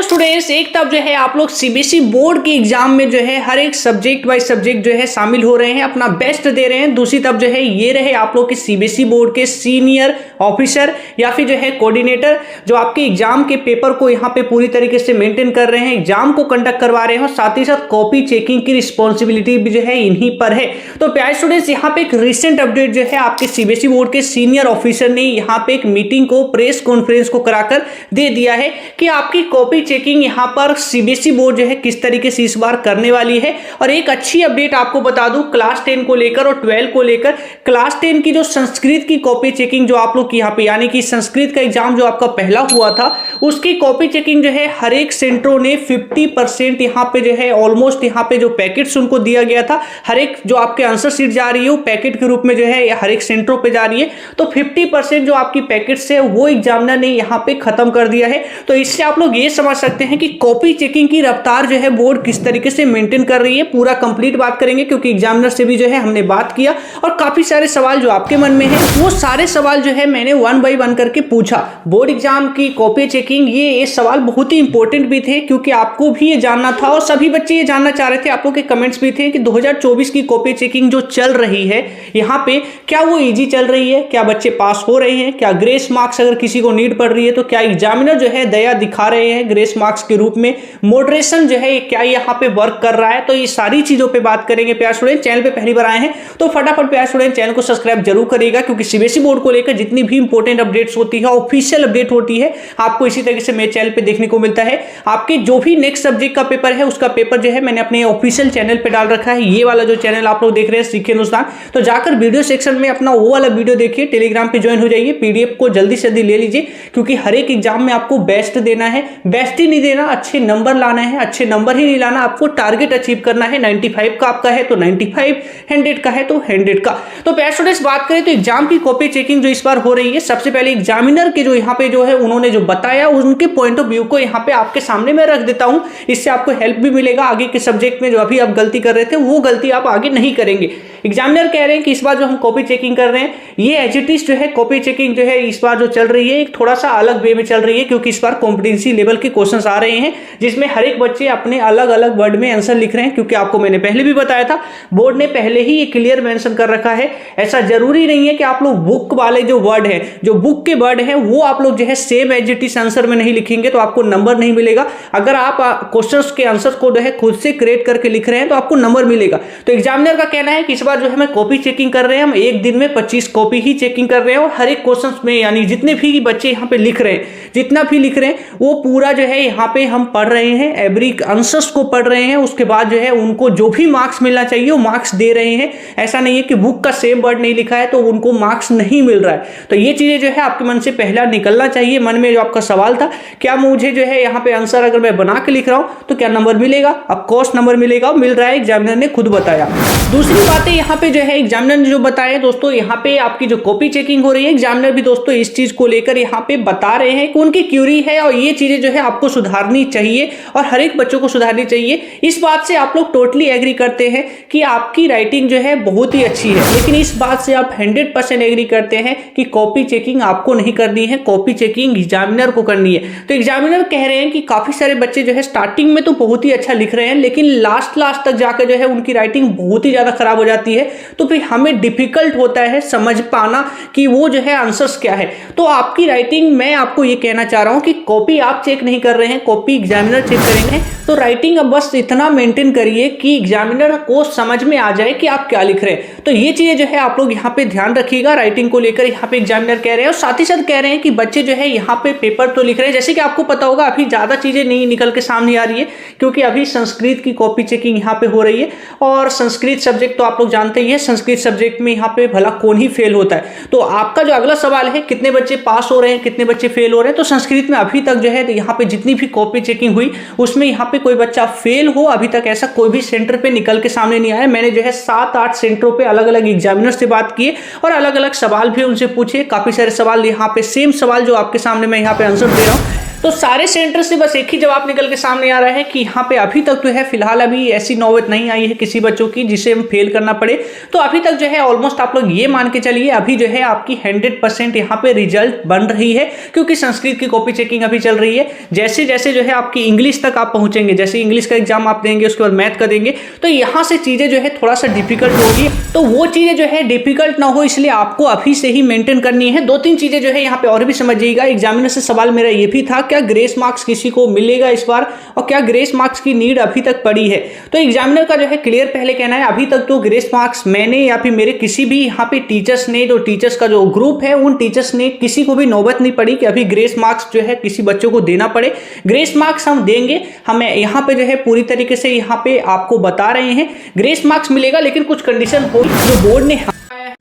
Students, एक तरफ जो है आप लोग सीबीएसई बोर्ड के एग्जाम में जो है हर एक सब्जेक्ट वाइज सब्जेक्ट जो है शामिल हो रहे हैं, अपना बेस्ट दे रहे हैं। दूसरी तरफ जो है ये रहे आप लोग के सीबीएसई बोर्ड के सीनियर ऑफिसर या फिर जो है कोऑर्डिनेटर, जो आपके एग्जाम के पेपर को यहाँ पे पूरी तरीके से मेंटेन कर रहे हैं, एग्जाम को कंडक्ट करवा रहे हैं और साथ ही साथ कॉपी चेकिंग की रिस्पॉन्सिबिलिटी भी जो है इन्हीं पर है। तो प्यारे स्टूडेंट्स, यहाँ पे एक रिसेंट अपडेट जो है आपके सीबीएसई बोर्ड के सीनियर ऑफिसर ने यहाँ पे एक मीटिंग को, प्रेस कॉन्फ्रेंस को कराकर दे दिया है कि आपकी कॉपी चेकिंग यहां पर सीबीएसई बोर्ड जो है किस तरीके से इस बार करने वाली है। और एक अच्छी अपडेट आपको बता दूं, क्लास 10 को लेकर और 12 को लेकर, क्लास 10 की जो संस्कृत की कॉपी चेकिंग जो आप लोग यहां पे, यानी कि संस्कृत का एग्जाम जो आपका पहला हुआ था, उसकी कॉपी चेकिंग जो है हर एक सेंटरों ने 50% यहां पे जो है ऑलमोस्ट यहां पे जो पैकेट्स उनको दिया गया था, हर एक जो आपके आंसर शीट जा रही है वो पैकेट के रूप में जो है हर एक सेंटरों पे जा रही है। तो 50% जो आपकी पैकेट्स है वो एग्जामिनर ने यहां पे खत्म कर दिया है। तो इससे आप लोग ये समझ सकते हैं कि कॉपी चेकिंग की रफ्तार जो है बोर्ड किस तरीके से मेंटेन कर रही है। पूरा कंप्लीट बात करेंगे क्योंकि एग्जामिनर से भी जो है हमने बात किया और काफी सारे सवाल जो आपके मन में है वो सारे सवाल जो है मैंने 1 बाय 1 करके पूछा। बोर्ड एग्जाम की कॉपी चेकिंग, ये सवाल बहुत ही इंपॉर्टेंट भी थे क्योंकि आपको भी ये जानना था और सभी बच्चे ये जानना चाह रहे थे। आप लोग के कमेंट्स भी थे कि 2024 की कॉपी चेकिंग जो चल रही है यहाँ पे, क्या वो इजी चल रही है, क्या बच्चे पास हो रहे हैं, क्या ग्रेस मार्क्स अगर किसी को नीड पड़ रही है तो क्या एग्जामिनर जो है दया दिखा रहे हैं ग्रेस मार्क्स के रूप में, मॉडरेशन जो है क्या यहाँ पे वर्क कर रहा है। तो ये सारी चीजों पे बात करेंगे। प्यारे स्टूडेंट, चैनल पे पहली बार आए हैं तो फटाफट प्यारे स्टूडेंट चैनल को सब्सक्राइब जरूर करिएगा क्योंकि सीबीएसई बोर्ड को लेकर जितनी भी इंपॉर्टेंट अपडेट्स होती है, ऑफिशियल अपडेट होती है, आपको इसी तरीके से मेरे चैनल पे देखने को मिलता है। आपके जो भी नेक्स्ट सब्जेक्ट का पेपर है उसका पेपर जो है मैंने अपने ऑफिशियल चैनल पे डाल रखा है। ये वाला जो चैनल आप लोग देख रहे हैं सीखे हिंदुस्तान, तो जाकर वीडियो सेक्शन में अपना वो वाला वीडियो देखिए, टेलीग्राम पे ज्वाइन हो जाइए, पीडीएफ को जल्दी से जल्दी ले लीजिए क्योंकि हर एक एग्जाम में आपको बेस्ट देना है, बेस्ट ही नहीं देना, अच्छे नंबर लाना है, अच्छे नंबर ही नहीं लाना, आपको टारगेट अचीव करना है। 95 का आपका है तो 95, 100 का है तो 100 का। तो प्यारे स्टूडेंट्स, बात करें तो एग्जाम की कॉपी चेकिंग जो इस बार हो रही है, सबसे पहले एग्जामिनर के जो यहाँ पे जो है उन्होंने जो बताया उनके पॉइंट ऑफ व्यू को यहाँ पे आपके सामने मैं रख देता हूं। इससे आपको हेल्प भी मिलेगा आगे के सब्जेक्ट में जो अभी आप गलती कर रहे थे वो गलती आप आगे नहीं करेंगे। एग्जामिनर कह रहे हैं कि इस बार जो हम कॉपी चेकिंग कर रहे हैं ये एज इट इज जो है कॉपी चेकिंग जो है इस बार जो चल रही है एक थोड़ा सा अलग वे में चल रही है क्योंकि इस बार कॉम्पिटेंसी लेवल के क्वेश्चंस आ रहे हैं जिसमें हर एक बच्चे अपने अलग अलग वर्ड में आंसर लिख रहे हैं। क्योंकि आपको मैंने पहले भी बताया था, बोर्ड ने पहले ही ये क्लियर मेंशन कर रखा है, ऐसा जरूरी नहीं है कि आप लोग बुक वाले जो वर्ड है, जो बुक के वर्ड है वो आप लोग जो है same as it is answer में नहीं लिखेंगे तो आपको नंबर नहीं मिलेगा। अगर आप क्वेश्चंस के आंसर को जो है खुद से क्रिएट करके लिख रहे हैं तो आपको नंबर मिलेगा। तो एग्जामिनर का कहना है कि इस बार जो है मैं कॉपी चेकिंग कर रहे हैं, हम एक दिन में 25 कॉपी ही चेकिंग कर रहे हैं और हर एक क्वेश्चन में, यानी जितने भी बच्चे यहाँ पे लिख रहे हैं, जितना भी लिख रहे हैं वो पूरा जो है यहाँ पे हम पढ़ रहे हैं, एवरी आंसर्स को पढ़ रहे हैं। उसके बाद जो है उनको जो भी मार्क्स मिलना चाहिए वो मार्क्स दे रहे हैं। ऐसा नहीं है कि बुक का सेम वर्ड नहीं लिखा है तो उनको मार्क्स नहीं मिल रहा है। तो ये चीजें जो है आपके मन से पहला निकलना चाहिए। मन में जो आपका सवाल था, क्या मुझे जो है यहाँ पे आंसर अगर मैं बना के लिख रहा हूँ तो क्या नंबर मिलेगा? ऑफ कोर्स नंबर मिलेगा, मिल रहा है, एग्जामिनर ने खुद बताया। दूसरी बात है यहाँ पे जो है एग्जामिनर ने जो बताया दोस्तों, यहाँ पे आपकी जो कॉपी चेकिंग हो रही है, एग्जामिनर भी दोस्तों इस चीज को लेकर यहाँ पे बता रहे हैं कि उनकी क्यूरी है और ये चीजें जो है आपको सुधारनी चाहिए और हर एक बच्चों को सुधारनी चाहिए। इस बात से आप लोग टोटली एग्री करते हैं कि आपकी राइटिंग जो है बहुत ही अच्छी है, लेकिन इस बात से आप 100% एग्री करते हैं कि कॉपी चेकिंग आपको नहीं करनी है, कॉपी चेकिंग एग्जामिनर को करनी है। तो एग्जामिनर कह रहे हैं कि काफी सारे बच्चे जो है स्टार्टिंग में तो बहुत ही अच्छा लिख रहे हैं लेकिन लास्ट तक जाकर जो है उनकी राइटिंग बहुत ही ज्यादा खराब हो जाती है। तो फिर हमें डिफिकल्ट होता है समझ पाना कि वो जो है आंसर्स क्या है। तो आपकी राइटिंग, मैं आपको ये कहना चाह रहा हूं कि कॉपी आप चेक नहीं कर रहे हैं, कॉपी एग्जामिनर चेक करेंगे। तो राइटिंग अब बस इतना मेंटेन करिए कि एग्जामिनर को समझ में आ जाए कि आप क्या लिख रहे हैं। तो ये चीजें जो है आप लोग यहाँ पे ध्यान रखिएगा राइटिंग को लेकर। यहाँ पे एग्जामिनर कह रहे हैं और साथ ही साथ कह रहे हैं कि बच्चे जो है यहाँ पे पेपर तो लिख रहे हैं, जैसे कि आपको पता होगा अभी ज्यादा चीजें नहीं निकल के सामने आ रही है क्योंकि अभी संस्कृत की कॉपी चेकिंग यहाँ पे हो रही है और संस्कृत सब्जेक्ट तो आप लोग जानते ही है, संस्कृत सब्जेक्ट में यहाँ पे भला कौन ही फेल होता है। तो आपका जो अगला सवाल है कितने बच्चे पास हो रहे हैं, कितने बच्चे फेल हो रहे हैं। तो संस्कृत में अभी तक जो है यहाँ पे जितनी भी कॉपी चेकिंग हुई उसमें यहाँ पे कोई बच्चा फेल हो अभी तक ऐसा कोई भी सेंटर पे निकल के सामने नहीं आया। मैंने जो है 7-8 सेंटरों पे अलग अलग एग्जामिनर से बात की और अलग अलग सवाल भी उनसे पूछे, काफी सारे सवाल यहाँ पे सेम सवाल जो आपके सामने मैं यहाँ पे आंसर दे रहा हूँ तो सारे सेंटर से बस एक ही जवाब निकल के सामने आ रहा है कि यहाँ पे अभी तक जो है फिलहाल अभी ऐसी नौबत नहीं आई है किसी बच्चों की जिसे हम फेल करना पड़े। तो अभी तक जो है ऑलमोस्ट आप लोग ये मान के चलिए अभी जो है आपकी 100% यहाँ पे रिजल्ट बन रही है, क्योंकि संस्कृत की कॉपी चेकिंग अभी चल रही है। जैसे जैसे जो है आपकी इंग्लिश तक आप पहुंचेंगे, जैसे इंग्लिश का एग्जाम आप देंगे उसके बाद मैथ का देंगे, तो यहाँ से चीजें जो है थोड़ा सा डिफिकल्ट होगी। तो वो चीजें जो है डिफिकल्ट ना हो इसलिए आपको अभी से ही मेंटेन करनी है। 2-3 चीजें जो है यहाँ पे और भी समझिएगा। एग्जामिनर से सवाल मेरा ये भी था, क्या ग्रेस मार्क्स किसी को मिलेगा इस बार, और क्या ग्रेस मार्क्स की नीड अभी तक पड़ी है। तो एग्जामिनर का जो है क्लियर पहले कहना है अभी तक तो ग्रेस मार्क्स मैंने या फिर मेरे किसी भी यहाँ पे टीचर्स ने, जो टीचर्स का जो ग्रुप है उन टीचर्स ने किसी को भी नौबत नहीं पड़ी कि अभी ग्रेस मार्क्स जो है किसी बच्चों को देना पड़े। ग्रेस मार्क्स हम देंगे, हमें यहाँ पे जो है पूरी तरीके से यहाँ पे आपको बता रहे हैं ग्रेस मार्क्स मिलेगा, लेकिन कुछ कंडीशन हो जो बोर्ड ने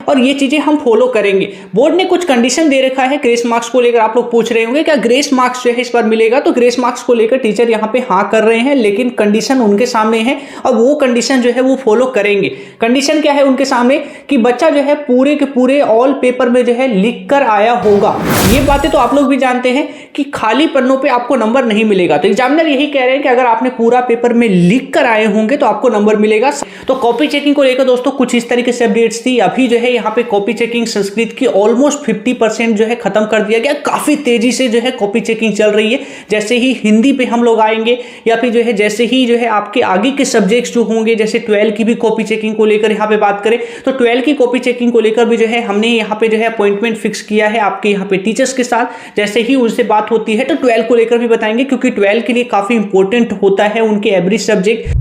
और ये चीजें हम फॉलो करेंगे। बोर्ड ने कुछ कंडीशन दे रखा है ग्रेस मार्क्स को लेकर। आप लोग पूछ रहे होंगे क्या ग्रेस मार्क्स जो है इस बार मिलेगा, तो ग्रेस मार्क्स को लेकर टीचर यहाँ पे हाँ कर रहे हैं, लेकिन कंडीशन उनके सामने है और वो कंडीशन जो है वो फॉलो करेंगे। कंडीशन क्या है उनके सामने कि बच्चा जो है पूरे के पूरे ऑल पेपर में जो है लिख कर आया होगा। ये बातें तो आप लोग भी जानते हैं कि खाली पन्नों पे आपको नंबर नहीं मिलेगा। तो एग्जामिनर यही कह रहे हैं कि अगर आपने पूरा पेपर में लिख कर आए होंगे तो आपको नंबर मिलेगा। तो कॉपी चेकिंग को लेकर दोस्तों कुछ इस तरीके से अपडेट्स थी। अभी जो है यहाँ पे कॉपी चेकिंग संस्कृत की ऑलमोस्ट 50% जो है खत्म कर दिया गया। काफी तेजी से जो है कॉपी चेकिंग चल रही है। जैसे ही हिंदी पे हम लोग आएंगे या फिर जो है जैसे ही जो है आपके आगे के सब्जेक्ट्स जो होंगे, जैसे 12 की भी कॉपी चेकिंग को लेकर यहाँ पे बात करें तो 12 की कॉपी चेकिंग को लेकर भी जो है हमने यहाँ पे जो है अपॉइंटमेंट फिक्स किया है आपके यहाँ पे टीचर्स के साथ। जैसे ही उनसे बात होती है तो 12 को लेकर भी बताएंगे, क्योंकि 12 के लिए काफी इंपॉर्टेंट होता है उनके एवरेज सब्जेक्ट।